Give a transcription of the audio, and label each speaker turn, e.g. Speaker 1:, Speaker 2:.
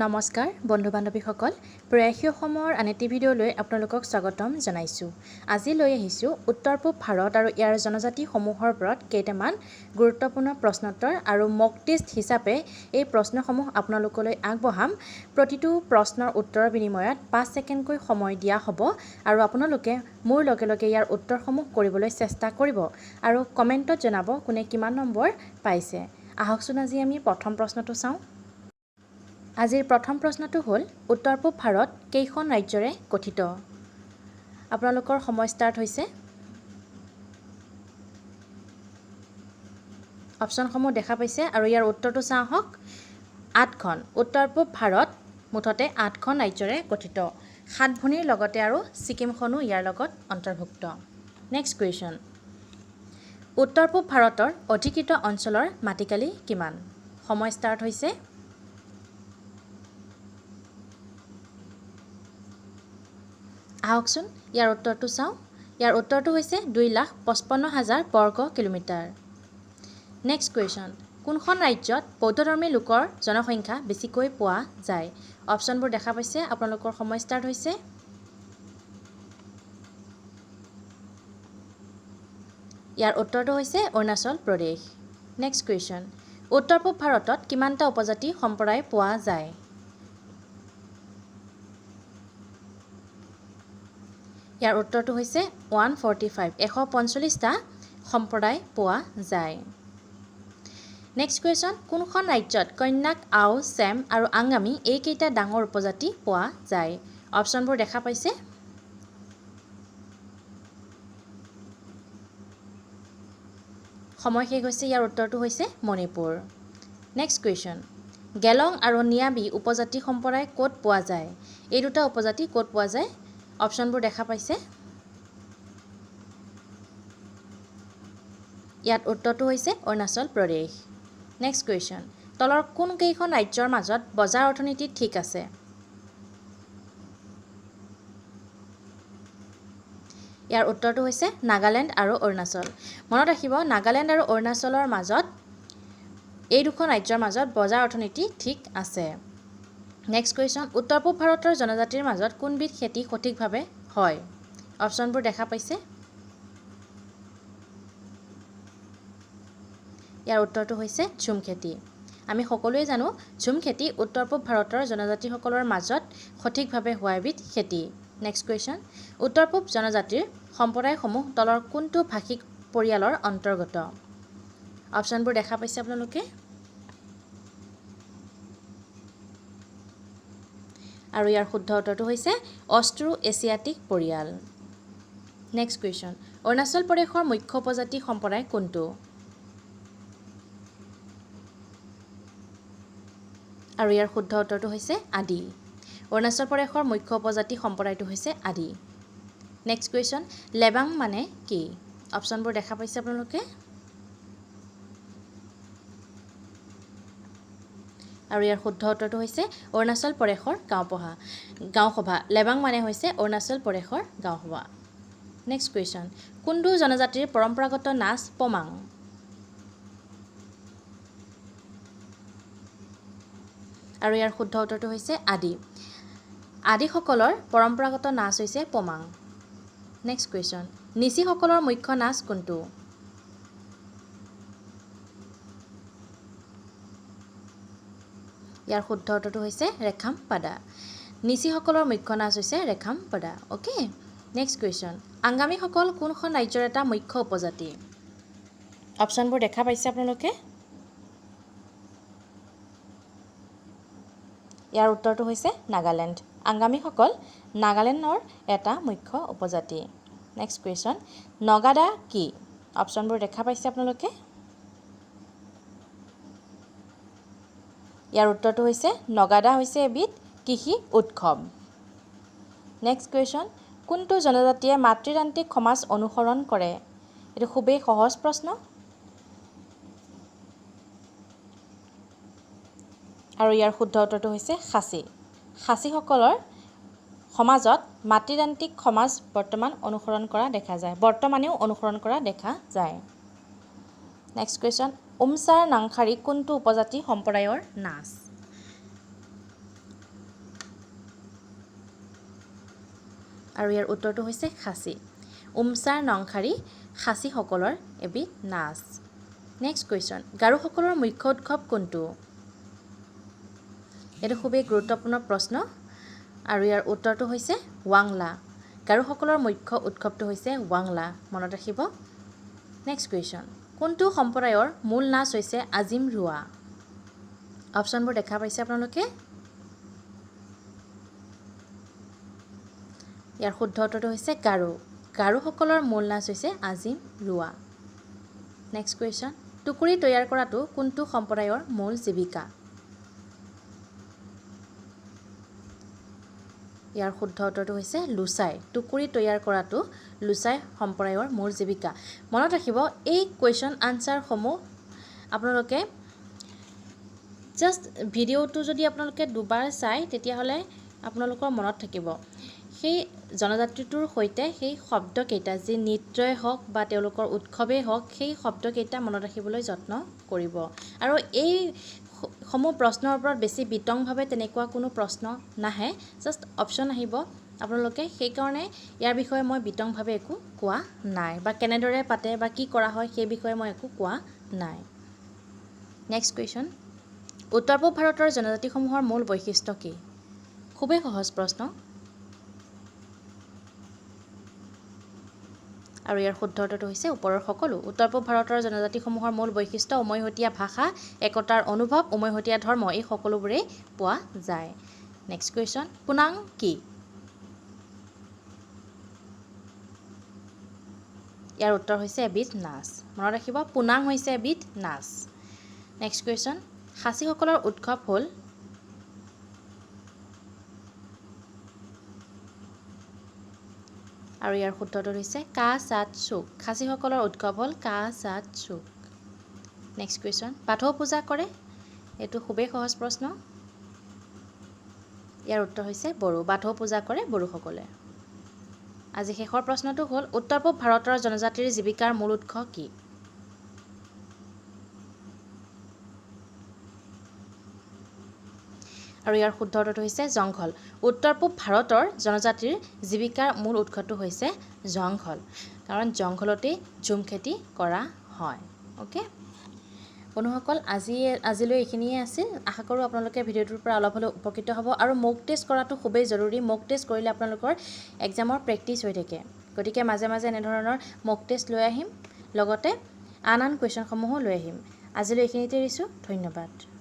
Speaker 1: নমস্কাৰ বন্ধু বান্ধৱীসকল প্ৰয়াসী অসমৰ আন এটি ভিডিঅ'লৈ আপোনালোকক স্বাগতম জনাইছোঁ। আজি লৈ আহিছোঁ উত্তৰ পূব ভাৰত আৰু ইয়াৰ জনজাতিসমূহৰ ওপৰত কেইটামান গুৰুত্বপূৰ্ণ প্ৰশ্নোত্তৰ আৰু মক টেষ্ট হিচাপে এই প্ৰশ্নসমূহ আপোনালোকলৈ আগবঢ়াম। প্ৰতিটো প্ৰশ্নৰ উত্তৰৰ বিনিময়ত 5 ছেকেণ্ডকৈ সময় দিয়া হ'ব আৰু আপোনালোকে মোৰ লগে লগে ইয়াৰ উত্তৰসমূহ কৰিবলৈ চেষ্টা কৰিব আৰু কমেণ্টত জনাব কোনে কিমান নম্বৰ পাইছে। আহকচোন আজি আমি প্ৰথম প্ৰশ্নটো চাওঁ। আজিৰ প্ৰথম প্ৰশ্নটো হ'ল উত্তৰ পূব ভাৰত কেইখন ৰাজ্যৰে গঠিত? আপোনালোকৰ সময় ষ্টাৰ্ট হৈছে। অপশ্যনসমূহ দেখা পাইছে আৰু ইয়াৰ উত্তৰটো চাওঁ আহক। 8খন। উত্তৰ পূব ভাৰত মুঠতে 8খন ৰাজ্যৰে গঠিত। 7 ভনীৰ লগতে আৰু ছিকিমখনো ইয়াৰ লগত অন্তৰ্ভুক্ত। Next question. উত্তৰ পূব ভাৰতৰ অধিকৃত অঞ্চলৰ মাটিকালি কিমান? সময় ষ্টাৰ্ট হৈছে। আহকচোন ইয়াৰ উত্তৰটো চাওঁ। ইয়াৰ উত্তৰটো হৈছে 2,55,000 বৰ্গ কিলোমিটাৰ। Next question. কোনখন ৰাজ্যত বৌদ্ধধৰ্মী লোকৰ জনসংখ্যা বেছিকৈ পোৱা যায়? অপশ্যনবোৰ দেখা পাইছে। আপোনালোকৰ সময় ষ্টাৰ্ট হৈছে। ইয়াৰ উত্তৰটো হৈছে অৰুণাচল প্ৰদেশ। Next question. উত্তৰ পূব ভাৰতত কিমানটা উপজাতি সম্প্ৰদায় পোৱা যায়? ইয়াৰ উত্তৰটো হৈছে 145, 145টা সম্প্ৰদায় পোৱা যায়। Next question. কোনখন ৰাজ্যত কন্যাক, আও, চেম আৰু আংগামী এইকেইটা ডাঙৰ উপজাতি পোৱা যায়? অপশ্যনবোৰ দেখা পাইছে। সময় শেষ হৈছে। ইয়াৰ উত্তৰটো হৈছে মণিপুৰ। Next question. গেলং আৰু নিয়াবী উপজাতি সম্প্ৰদায় ক'ত পোৱা যায়? এই দুটা উপজাতি ক'ত পোৱা যায়? অপশ্যনবোৰ দেখা পাইছে। ইয়াত উত্তৰটো হৈছে অৰুণাচল প্ৰদেশ। Next question. তলৰ কোনকেইখন ৰাজ্যৰ মাজত বজাৰ অৰ্থনীতি ঠিক আছে? ইয়াৰ উত্তৰটো হৈছে নাগালেণ্ড আৰু অৰুণাচল। মনত ৰাখিব, নাগালেণ্ড আৰু অৰুণাচলৰ মাজত এই দুখন ৰাজ্যৰ মাজত বজাৰ অৰ্থনীতি ঠিক আছে। Next question. উত্তৰ পূব ভাৰতৰ জনজাতিৰ মাজত কোনবিধ খেতি সঠিকভাৱে হয়? অপশ্যনবোৰ দেখা পাইছে। ইয়াৰ উত্তৰটো হৈছে ঝুম খেতি। আমি সকলোৱে জানো ঝুম খেতি উত্তৰ পূব ভাৰতৰ জনজাতিসকলৰ মাজত সঠিকভাৱে হোৱা এবিধ খেতি। Next question. উত্তৰ পূব জনজাতিৰ সম্প্ৰদায়সমূহ তলৰ কোনটো ভাষিক পৰিয়ালৰ অন্তৰ্গত? অপশ্যনবোৰ দেখা পাইছে আপোনালোকে। আৰু ইয়াৰ শুদ্ধ উত্তৰটো হৈছে অষ্ট্ৰো এছিয়াটিক পৰিয়াল। Next question. অৰুণাচল প্ৰদেশৰ মুখ্য উপজাতি সম্প্ৰদায় কোনটো? আৰু ইয়াৰ শুদ্ধ উত্তৰটো হৈছে আদি। অৰুণাচল প্ৰদেশৰ মুখ্য উপজাতি সম্প্ৰদায়টো হৈছে আদি। Next question. লেবাং মানে কি? অপশ্যনবোৰ দেখা পাইছে আপোনালোকে। আৰু ইয়াৰ শুদ্ধ উত্তৰটো হৈছে অৰুণাচল প্ৰদেশৰ গাঁওসভা। লেবাং মানে হৈছে অৰুণাচল প্ৰদেশৰ গাঁওসভা। Next question. কোনটো জনজাতিৰ পৰম্পৰাগত নাচ পমাং? আৰু ইয়াৰ শুদ্ধ উত্তৰটো হৈছে আদি। আদিসকলৰ পৰম্পৰাগত নাচ হৈছে পমাং। Next question. নিচীসকলৰ মুখ্য নাচ কোনটো? ইয়াৰ শুদ্ধ উত্তৰটো হৈছে ৰেখাম পাদা। নিচীসকলৰ মুখ্য নাচ হৈছে Rekham Pada. Okay. Next question. আংগামীসকল কোনখন ৰাজ্যৰ এটা মুখ্য উপজাতি? অপশ্যনবোৰ দেখা পাইছে আপোনালোকে। ইয়াৰ উত্তৰটো হৈছে নাগালেণ্ড। আংগামীসকল নাগালেণ্ডৰ এটা মুখ্য উপজাতি। Next question. নগাদা কি? অপশ্যনবোৰ দেখা পাইছে আপোনালোকে। ইয়াৰ উত্তৰটো হৈছে নগাদা হৈছে এবিধ কৃষি উৎসৱ। Next question. কোনটো জনজাতিয়ে মাতৃতান্ত্ৰিক সমাজ অনুসৰণ কৰে? এইটো খুবেই সহজ প্ৰশ্ন। আৰু ইয়াৰ শুদ্ধ উত্তৰটো হৈছে খাচী। খাচীসকলৰ সমাজত মাতৃতান্ত্ৰিক সমাজ বৰ্তমানেও অনুসৰণ কৰা দেখা যায়। Next question. উমছাৰ নাংখাৰী কোনটো উপজাতি সম্প্ৰদায়ৰ নাচ? আৰু ইয়াৰ উত্তৰটো হৈছে খাচী। উমচাৰ নংখাৰী খাচীসকলৰ এবিধ নাচ। নেক্সট কুৱেশ্যন, গাৰোসকলৰ মুখ্য উৎসৱ কোনটো? এইটো খুবেই গুৰুত্বপূৰ্ণ প্ৰশ্ন আৰু ইয়াৰ উত্তৰটো হৈছে ৱাংলা। গাৰোসকলৰ মুখ্য উৎসৱটো হৈছে ৱাংলা, মনত ৰাখিব। নেক্সট কুৱেশ্যন, কোনটো সম্প্ৰদায়ৰ মূল নাচ হৈছে আজিম ৰোৱা? অপশ্যনবোৰ দেখা পাইছে আপোনালোকে। ইয়াৰ শুদ্ধ উত্তৰটো হৈছে গাৰো। গাৰোসকলৰ মূল নাচ হৈছে আজিম ৰোৱা। নেক্সট কুৱেশ্যন, টুকুৰি তৈয়াৰ কৰাটো কোনটো সম্প্ৰদায়ৰ মূল জীৱিকা? ইয়াৰ শুদ্ধ উত্তৰটো হৈছে লুচাই। টুকুৰি তৈয়াৰ কৰাটো লুচাই সম্প্ৰদায়ৰ মূল জীৱিকা। মনত ৰাখিব, এই কুৱেশ্যন আনচাৰসমূহ আপোনালোকে জাষ্ট ভিডিঅ'টো যদি আপোনালোকে দুবাৰ চায় তেতিয়াহ'লে আপোনালোকৰ মনত থাকিব। সেই জনজাতিটোৰ সৈতে সেই শব্দকেইটা, যি নৃত্যই হওক বা তেওঁলোকৰ উৎসৱেই হওক, সেই শব্দকেইটা মনত ৰাখিবলৈ যত্ন কৰিব। আৰু এই সমূহ প্ৰশ্নৰ ওপৰত বেছি বিতংভাৱে তেনেকুৱা কোনো প্ৰশ্ন নাহে, জাষ্ট অপশ্যন আহিব আপোনালোকে। সেইকাৰণে ইয়াৰ বিষয়ে মই বিতংভাৱে একো কোৱা নাই, বা কেনেদৰে পাতে বা কি কৰা হয় সেই বিষয়ে মই একো কোৱা নাই। নেক্সট কুৱেশ্যন, উত্তৰ পূব ভাৰতৰ জনজাতিসমূহৰ মূল বৈশিষ্ট্য কি? খুবেই সহজ প্ৰশ্ন আৰু ইয়াৰ শুদ্ধ উত্তৰটো হৈছে ওপৰৰ সকলো। উত্তৰ পূব ভাৰতৰ জনজাতিসমূহৰ মূল বৈশিষ্ট্য উমৈহতীয়া ভাষা, একতাৰ অনুভৱ, উমৈহতীয়া ধৰ্ম, এই সকলোবোৰেই পোৱা যায়। নেক্সট কুৱেশ্যন, পুনাং কি? ইয়াৰ উত্তৰ হৈছে এবিধ নাচ। মনত ৰাখিব, পুনাং হৈছে এবিধ নাচ। নেক্সট কুৱেশ্যন, খাচীসকলৰ উৎসৱ হ'ল? আৰু ইয়াৰ শুদ্ধ উত্তৰ হৈছে কা-চাত-চুক। খাচীসকলৰ উৎসৱ হ'ল কা-চাত-চুক। নেক্সট কুৱেশ্যন, বাথৌ পূজা কৰে? এইটো খুবেই সহজ প্ৰশ্ন। ইয়াৰ উত্তৰ হৈছে বড়ো। বাথৌ পূজা কৰে বড়োসকলে। আজি শেষৰ প্ৰশ্নটো হ'ল, উত্তৰ পূব ভাৰতৰ জনজাতিৰ জীৱিকাৰ মূল উৎস কি? আৰু ইয়াৰ শুদ্ধ উত্তৰটো হৈছে জংঘল। উত্তৰ পূব ভাৰতৰ জনজাতিৰ জীৱিকাৰ মূল উৎসটো হৈছে জংঘল, কাৰণ জংঘলতেই ঝুম খেতি কৰা হয়। অ'কে বন্ধুসকল, আজিলৈ এইখিনিয়ে আছিল। আশা কৰোঁ আপোনালোকে ভিডিঅ'টোৰ পৰা অলপ হ'লেও উপকৃত হ'ব। আৰু মক টেষ্ট কৰাটো খুবেই জৰুৰী। মক টেষ্ট কৰিলে আপোনালোকৰ এক্সামৰ প্ৰেক্টিছ হৈ থাকে। গতিকে মাজে মাজে এনেধৰণৰ মক টেষ্ট লৈ আহিম, লগতে আন কুৱেশ্যনসমূহো লৈ আহিম। আজিলৈ এইখিনিতে এৰিছোঁ। ধন্যবাদ।